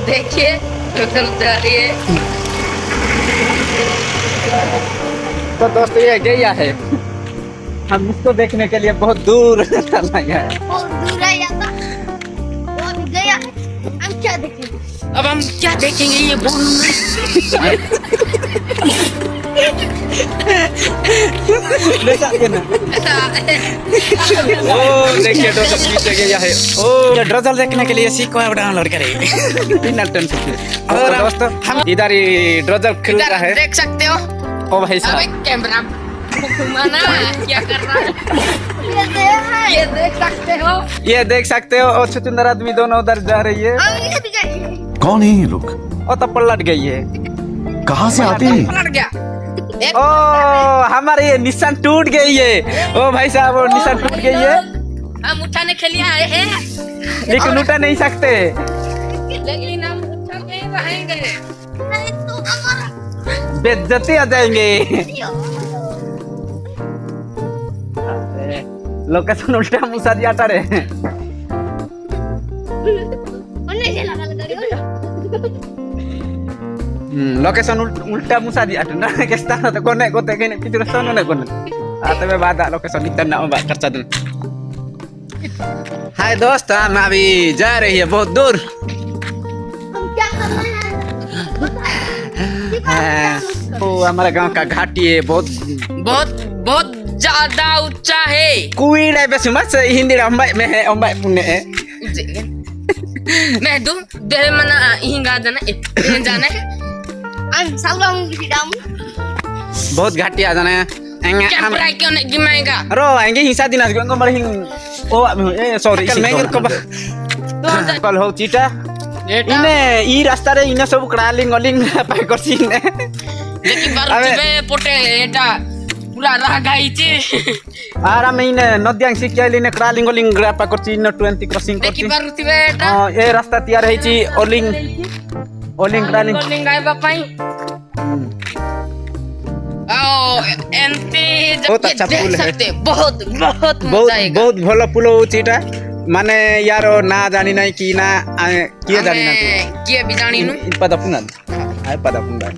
देखिए टोटल जा रही है। तो दोस्तों ये गया है, हम इसको देखने के लिए बहुत दूर चलना गया है। बहुत दूर है यहाँ का। वो अभी गया है, हम क्या देखेंगे? अब हम क्या देखेंगे ये बोल ले सकते ना। ओ देखिए दोस्तों पीछे गया है। ओ ये ड्रजल देखने के लिए सीको ऐप डाउनलोड करें बिना टेंशन के। और दोस्तों हम इधर ही ड्रजल खेल रहा है, देख सकते हो। ओ भाई अबे साहब कैमरा घुमाना क्या कर रहा है? ये दे ये देख सकते हो। ये देख सकते हो। और छुचुंदर आदमी दोनों उधर जा रही है। हम ये भी गए। कौन है ये लोग? ओ तो पलट गई है। कहाँ से आते हैं? पलट गया। ओ हमारे ये निशान टूट गई है। ओ भाई साहब वो निशान टूट गई है, हम उठाने के लिए आए हैं, लेकिन उठा नहीं सकते। लेकिन हम उठा के ही रहेंगे। नहीं तो हमारा बेइज्जती आ जाएंगे। लोकेशन उल्टा मुसा दिया रे। उन्हें ये लगा लगा लोकेशन उल्टा musa di adu nah ke stana to konek kotek kene kitu stana na konek atau मैं बात लोकेशन इतना ना बात खर्चा दूं। हाय दोस्त हम अभी जा रही है बहुत दूर। हम क्या कर रहे हैं? ओ हमारा गांव का घाटी है, बहुत बहुत ज्यादा ऊंचा है। कुई रे बस मत हिंदी अम्बाई में है, अम्बाई पुणे है। मैं दूं दे मना हिंगा जाना है। हम सब लोग हिडाम बहुत घाटी आ जाना है। कैमरा क्यों नहीं गिमाएगा? रो आएंगे हिंसा दिन आज को मरे हिंग ओ ए सॉरी मैं को कल हो चीटा इने ई रास्ता रे इने सब क्रालिंग ओलिंग पाई करसी ने लेकिन बारुतिबे पोटे एटा पूरा रह गई छी। आराम इने नद्यांग सिक्याली ने क्रालिंग ओलिंग पाई करसी न 20 क्रॉसिंग करसी। लेकिन बारुतिबे एटा हां ए रास्ता तैयार है छी ओलिंग ओलिंग क्रालिंग ओलिंग आए बापाई। ओ एंटी बहुत जब अच्छा देख पुल है। सकते बहुत बहुत मजा बहुत आएगा। बहुत भलो पुल हो चीटा माने यारो ना जानी नहीं की ना किए जानी ना तू किए भी जानी नु पदा पुना आय पदा पुना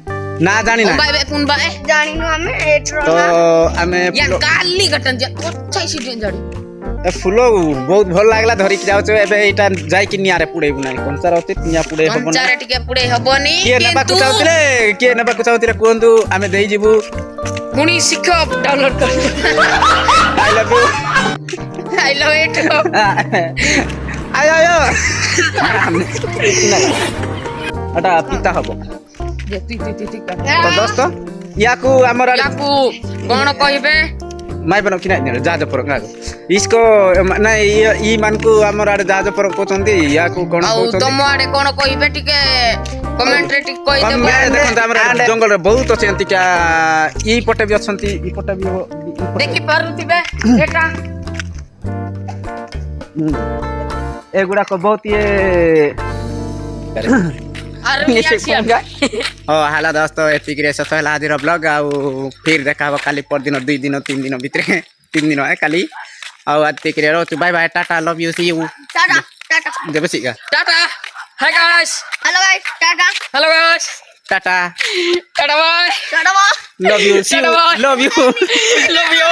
ना जानी ना बाय पुन बाय जानी नु हमें एट्रो तो हमें या काली गटन जे अच्छा सी जड़ी फुलो बहुत भल लागला धरि के जाउछ एबे एटा जाय कि नियारे पुडे बुनाई कोनसा रहते निया पुडे हबन पंचारे टिके पुडे हबनी के नबा किंतु कुचाउतिले के नबा कुचाउतिले कोंदु आमे देई जिबु पुनी सिखो डाउनलोड कर। I love you I love it. आयो आयो अटा पिता हबो जे ती तो दोस्तों याकू हमर याकू कोन कहिबे माय बनो किना जाज पर इसको ना ई मान को हमर आडे जाज पर कोचंदी याकू कोन आउ कोचंदी तुम आडे कोन कहिबे टिके कमेंट रे टिक कहि हम देबो। देखन हमर जंगल रे बहुत अछंती क्या ई पटे भी अछंती ई पटे भी देखि पारुतिबे एटा एगुड़ा को बहुत ये अरे यार ओ हाला दोस्तों एतिक रे ससला आदि रो ब्लॉग आ फिर देखाबो काली पर दिन 2 दिन 3 दिन भितरे 3 दिन है काली आ एतिक रे रो bye bye tata love you see you tata tata Debsika tata. Hi guys hello guys tata hello guys tata tata bye tata love you see you love you love you.